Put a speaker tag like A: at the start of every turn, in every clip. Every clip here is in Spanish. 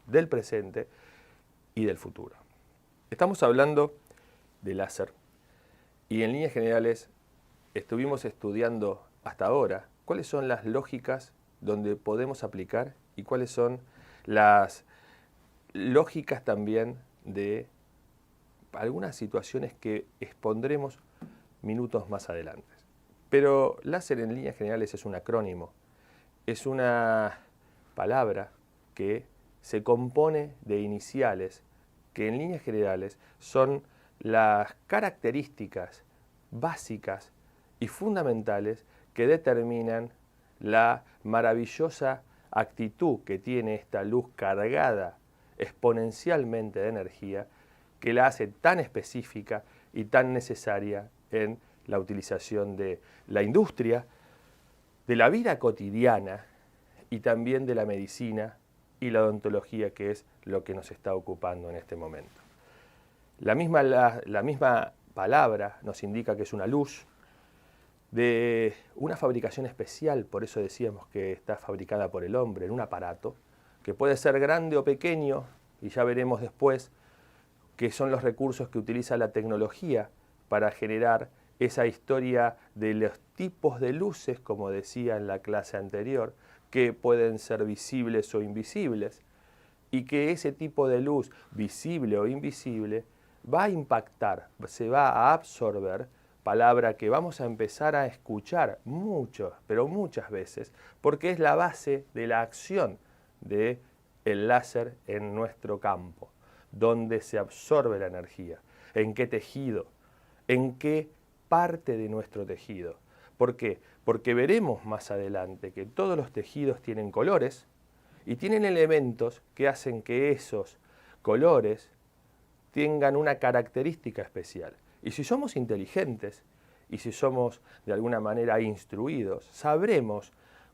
A: del presente y del futuro. Estamos hablando de láser y en líneas generales estuvimos estudiando hasta ahora cuáles son las lógicas donde podemos aplicar y cuáles son las lógicas también de algunas situaciones que expondremos minutos más adelante. Pero láser en líneas generales es un acrónimo, es una palabra que se compone de iniciales que en líneas generales son las características básicas y fundamentales que determinan la maravillosa actitud que tiene esta luz cargada exponencialmente de energía que la hace tan específica y tan necesaria en la utilización de la industria, de la vida cotidiana y también de la medicina y la odontología, que es lo que nos está ocupando en este momento. La misma palabra nos indica que es una luz de una fabricación especial, por eso decíamos que está fabricada por el hombre en un aparato, que puede ser grande o pequeño, y ya veremos después qué son los recursos que utiliza la tecnología para generar esa historia de los tipos de luces, como decía en la clase anterior, que pueden ser visibles o invisibles, y que ese tipo de luz, visible o invisible, va a impactar, se va a absorber, palabra que vamos a empezar a escuchar pero muchas veces, porque es la base de la acción del láser en nuestro campo, donde se absorbe la energía, en qué tejido, en qué parte de nuestro tejido. ¿Por qué? Porque veremos más adelante que todos los tejidos tienen colores y tienen elementos que hacen que esos colores tengan una característica especial. Y si somos inteligentes y si somos de alguna manera instruidos, sabremos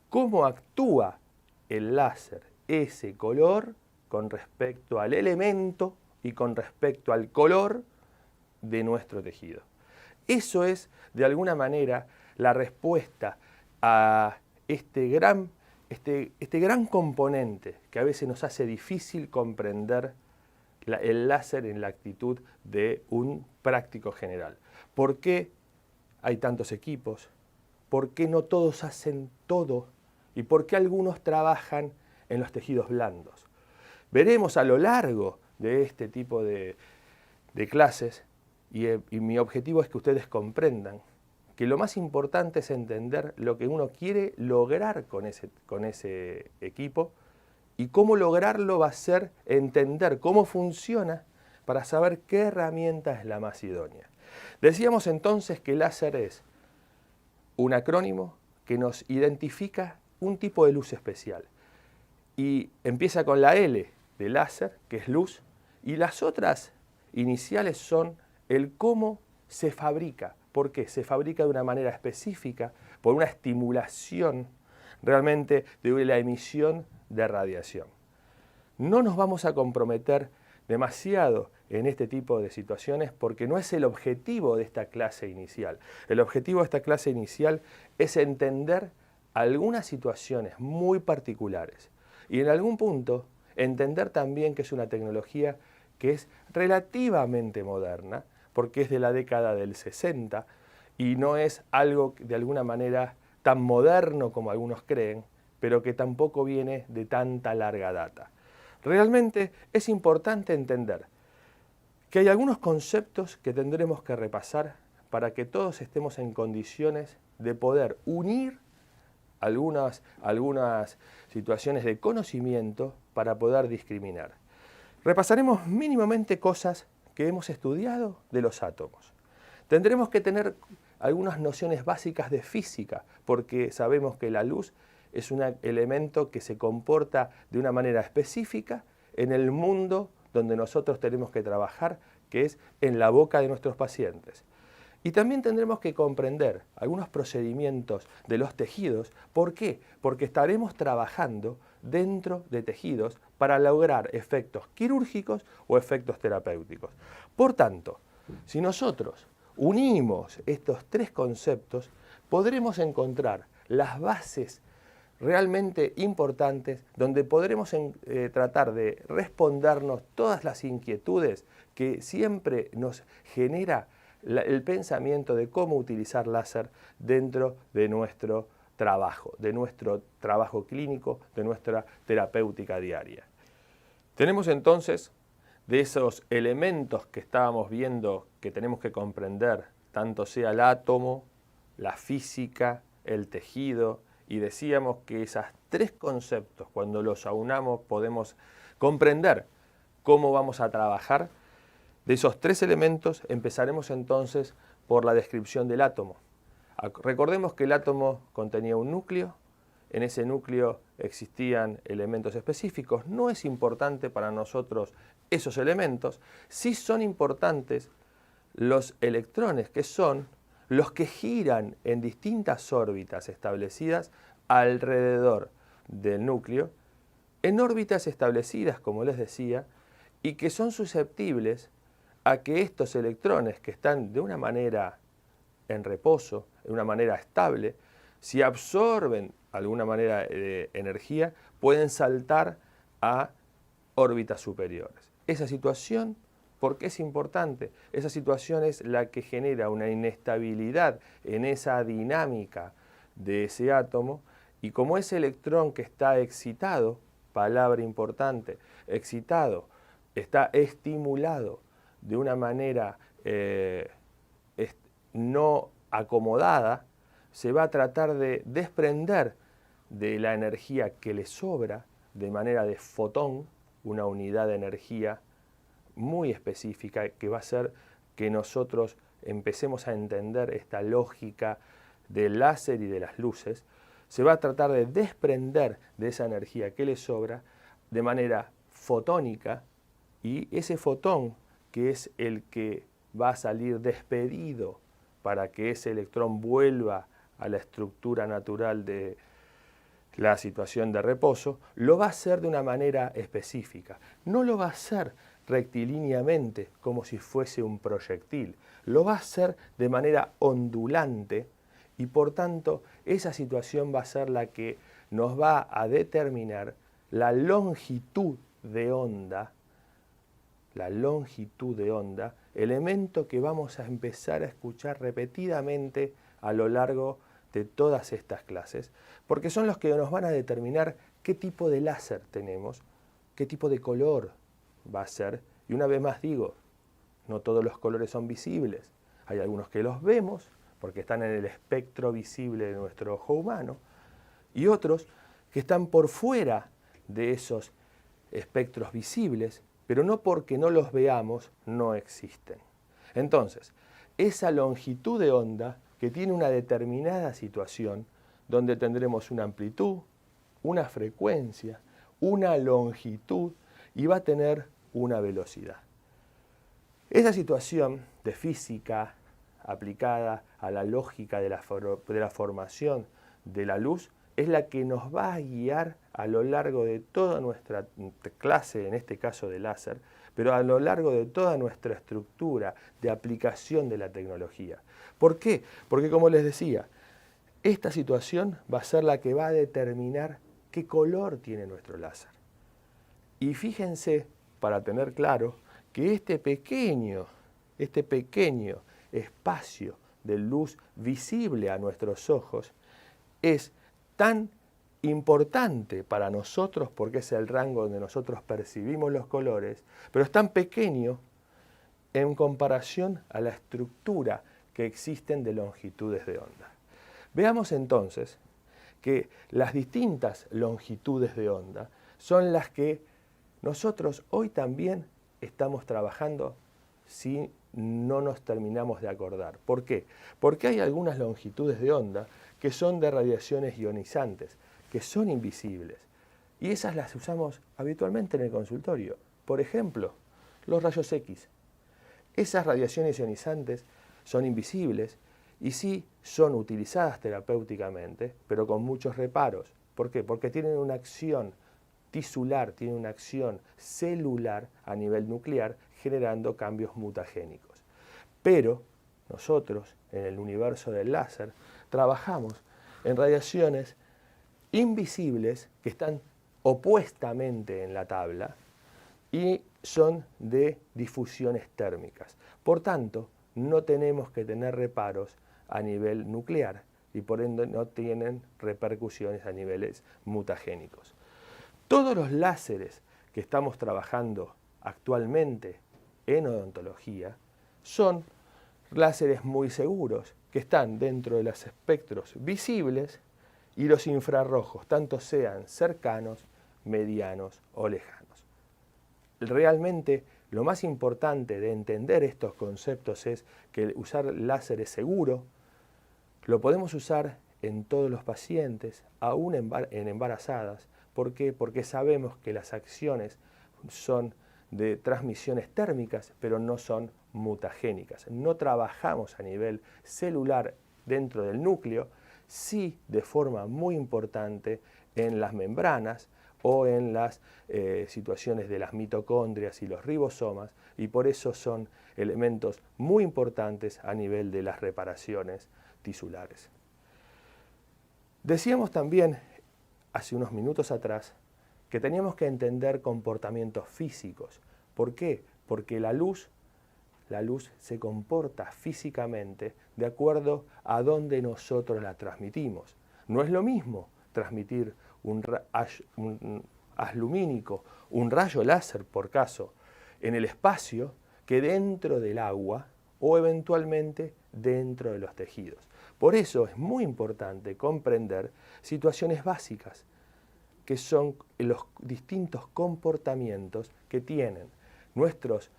A: cómo actúa el láser, ese color, con respecto al elemento y con respecto al color de nuestro tejido. Eso es, de alguna manera, la respuesta a este gran componente que a veces nos hace difícil comprender el láser en la actitud de un práctico general. ¿Por qué hay tantos equipos? ¿Por qué no todos hacen todo? ¿Y por qué algunos trabajan en los tejidos blandos? Veremos a lo largo de este tipo de clases y mi objetivo es que ustedes comprendan que lo más importante es entender lo que uno quiere lograr con ese equipo, y cómo lograrlo va a ser entender cómo funciona para saber qué herramienta es la más idónea. Decíamos entonces que láser es un acrónimo que nos identifica un tipo de luz especial. Y empieza con la L de láser, que es luz, y las otras iniciales son el cómo se fabrica. ¿Por qué? Se fabrica de una manera específica, por una estimulación realmente de la emisión de radiación. No nos vamos a comprometer demasiado en este tipo de situaciones porque no es el objetivo de esta clase inicial. El objetivo de esta clase inicial es entender algunas situaciones muy particulares y en algún punto entender también que es una tecnología que es relativamente moderna, porque es de la década del 60 y no es algo de alguna manera tan moderno como algunos creen, pero que tampoco viene de tanta larga data. Realmente es importante entender que hay algunos conceptos que tendremos que repasar para que todos estemos en condiciones de poder unir algunas situaciones de conocimiento para poder discriminar. Repasaremos mínimamente cosas que hemos estudiado de los átomos. Tendremos que tener algunas nociones básicas de física, porque sabemos que la luz es un elemento que se comporta de una manera específica en el mundo donde nosotros tenemos que trabajar, que es en la boca de nuestros pacientes. Y también tendremos que comprender algunos procedimientos de los tejidos. ¿Por qué? Porque estaremos trabajando dentro de tejidos para lograr efectos quirúrgicos o efectos terapéuticos. Por tanto, si nosotros unimos estos tres conceptos, podremos encontrar las bases realmente importantes donde podremos tratar de respondernos todas las inquietudes que siempre nos genera el pensamiento de cómo utilizar láser dentro de nuestro trabajo clínico, de nuestra terapéutica diaria. Tenemos entonces de esos elementos que estábamos viendo que tenemos que comprender, tanto sea el átomo, la física, el tejido, y decíamos que esos tres conceptos, cuando los aunamos, podemos comprender cómo vamos a trabajar. De esos tres elementos empezaremos entonces por la descripción del átomo. Recordemos que el átomo contenía un núcleo, en ese núcleo existían elementos específicos. No es importante para nosotros esos elementos, sí son importantes los electrones, que son los que giran en distintas órbitas establecidas alrededor del núcleo, en órbitas establecidas, como les decía, y que son susceptibles a que estos electrones, que están de una manera en reposo, de una manera estable, si absorben alguna manera de energía, pueden saltar a órbitas superiores. Esa situación, ¿por qué es importante? Esa situación es la que genera una inestabilidad en esa dinámica de ese átomo, y como ese electrón que está excitado, palabra importante, excitado, está estimulado de una manera no acomodada, se va a tratar de desprender de la energía que le sobra de manera de fotón, una unidad de energía muy específica que va a hacer que nosotros empecemos a entender esta lógica del láser y de las luces. Se va a tratar de desprender de esa energía que le sobra de manera fotónica, y ese fotón, que es el que va a salir despedido para que ese electrón vuelva a la estructura natural de la situación de reposo, lo va a hacer de una manera específica. No lo va a hacer rectilíneamente como si fuese un proyectil, lo va a hacer de manera ondulante, y por tanto esa situación va a ser la que nos va a determinar la longitud de onda, elemento que vamos a empezar a escuchar repetidamente a lo largo de todas estas clases, porque son los que nos van a determinar qué tipo de láser tenemos, qué tipo de color va a ser. Y una vez más digo, no todos los colores son visibles. Hay algunos que los vemos porque están en el espectro visible de nuestro ojo humano, y otros que están por fuera de esos espectros visibles, pero no porque no los veamos, no existen. Entonces, esa longitud de onda que tiene una determinada situación, donde tendremos una amplitud, una frecuencia, una longitud, y va a tener una velocidad. Esa situación de física aplicada a la lógica de la formación de la luz es la que nos va a guiar a lo largo de toda nuestra clase, en este caso de láser, pero a lo largo de toda nuestra estructura de aplicación de la tecnología. ¿Por qué? Porque, como les decía, esta situación va a ser la que va a determinar qué color tiene nuestro láser. Y fíjense, para tener claro, que este pequeño espacio de luz visible a nuestros ojos es tan importante para nosotros, porque es el rango donde nosotros percibimos los colores, pero es tan pequeño en comparación a la estructura que existen de longitudes de onda. Veamos entonces que las distintas longitudes de onda son las que nosotros hoy también estamos trabajando si no nos terminamos de acordar. ¿Por qué? Porque hay algunas longitudes de onda que son de radiaciones ionizantes, que son invisibles, y esas las usamos habitualmente en el consultorio. Por ejemplo, los rayos X. Esas radiaciones ionizantes son invisibles y sí son utilizadas terapéuticamente, pero con muchos reparos. ¿Por qué? Porque tienen una acción tisular, tienen una acción celular a nivel nuclear, generando cambios mutagénicos. Pero nosotros, en el universo del láser, trabajamos en radiaciones invisibles que están opuestamente en la tabla y son de difusiones térmicas. Por tanto, no tenemos que tener reparos a nivel nuclear y por ende no tienen repercusiones a niveles mutagénicos. Todos los láseres que estamos trabajando actualmente en odontología son láseres muy seguros que están dentro de los espectros visibles y los infrarrojos, tanto sean cercanos, medianos o lejanos. Realmente lo más importante de entender estos conceptos es que usar láser es seguro, lo podemos usar en todos los pacientes, aún en embarazadas. ¿Por qué? Porque sabemos que las acciones son de transmisiones térmicas, pero no son mutagénicas. No trabajamos a nivel celular dentro del núcleo, sí de forma muy importante en las membranas o en las situaciones de las mitocondrias y los ribosomas, y por eso son elementos muy importantes a nivel de las reparaciones tisulares. Decíamos también hace unos minutos atrás que teníamos que entender comportamientos físicos. ¿Por qué? Porque la luz se comporta físicamente de acuerdo a dónde nosotros la transmitimos. No es lo mismo transmitir un haz lumínico, un rayo láser por caso, en el espacio que dentro del agua o eventualmente dentro de los tejidos. Por eso es muy importante comprender situaciones básicas, que son los distintos comportamientos que tienen nuestros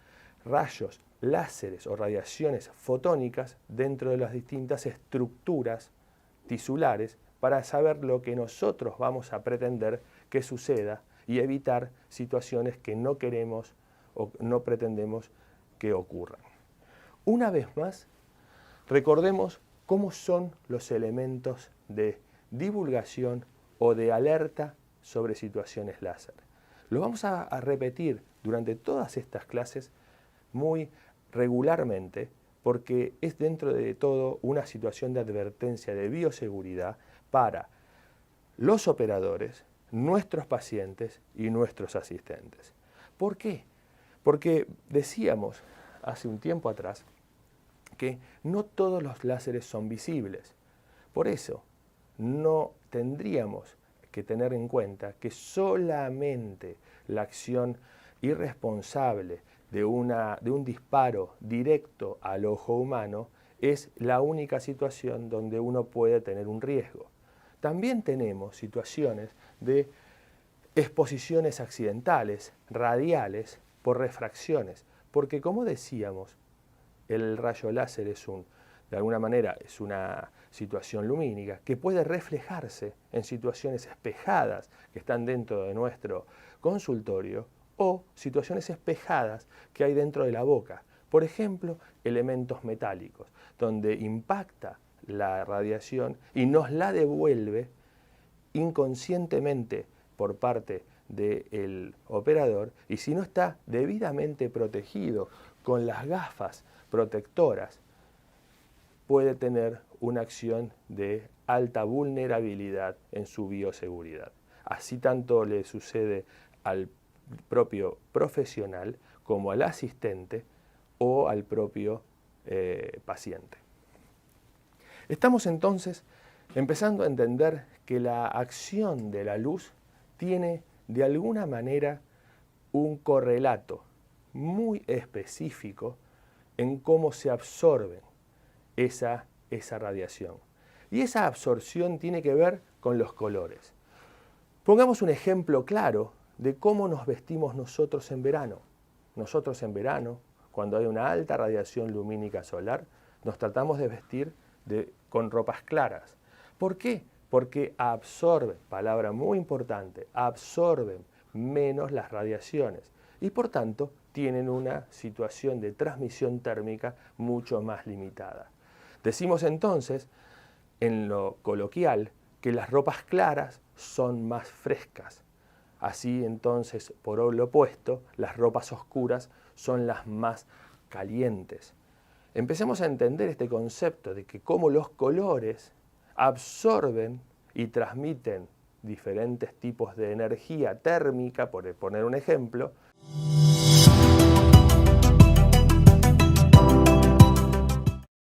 A: rayos láseres o radiaciones fotónicas dentro de las distintas estructuras tisulares para saber lo que nosotros vamos a pretender que suceda y evitar situaciones que no queremos o no pretendemos que ocurran. Una vez más, recordemos cómo son los elementos de divulgación o de alerta sobre situaciones láser. Lo vamos a repetir durante todas estas clases muy regularmente porque es dentro de todo una situación de advertencia de bioseguridad para los operadores, nuestros pacientes y nuestros asistentes. ¿Por qué? Porque decíamos hace un tiempo atrás que no todos los láseres son visibles. Por eso no tendríamos que tener en cuenta que solamente la acción irresponsable de un disparo directo al ojo humano es la única situación donde uno puede tener un riesgo. También tenemos situaciones de exposiciones accidentales, radiales, por refracciones, porque como decíamos, el rayo láser de alguna manera es una situación lumínica que puede reflejarse en situaciones espejadas que están dentro de nuestro consultorio o situaciones espejadas que hay dentro de la boca. Por ejemplo, elementos metálicos, donde impacta la radiación y nos la devuelve inconscientemente por parte del operador, y si no está debidamente protegido con las gafas protectoras, puede tener una acción de alta vulnerabilidad en su bioseguridad. Así tanto le sucede al propio profesional como al asistente o al propio paciente. Estamos entonces empezando a entender que la acción de la luz tiene de alguna manera un correlato muy específico en cómo se absorbe esa radiación. Y esa absorción tiene que ver con los colores. Pongamos un ejemplo claro de cómo nos vestimos nosotros en verano. Nosotros en verano, cuando hay una alta radiación lumínica solar, nos tratamos de vestir con ropas claras. ¿Por qué? Porque absorben, palabra muy importante, absorben menos las radiaciones y por tanto tienen una situación de transmisión térmica mucho más limitada. Decimos entonces, en lo coloquial, que las ropas claras son más frescas. Así entonces, por lo opuesto, las ropas oscuras son las más calientes. Empecemos a entender este concepto de que cómo los colores absorben y transmiten diferentes tipos de energía térmica, por poner un ejemplo,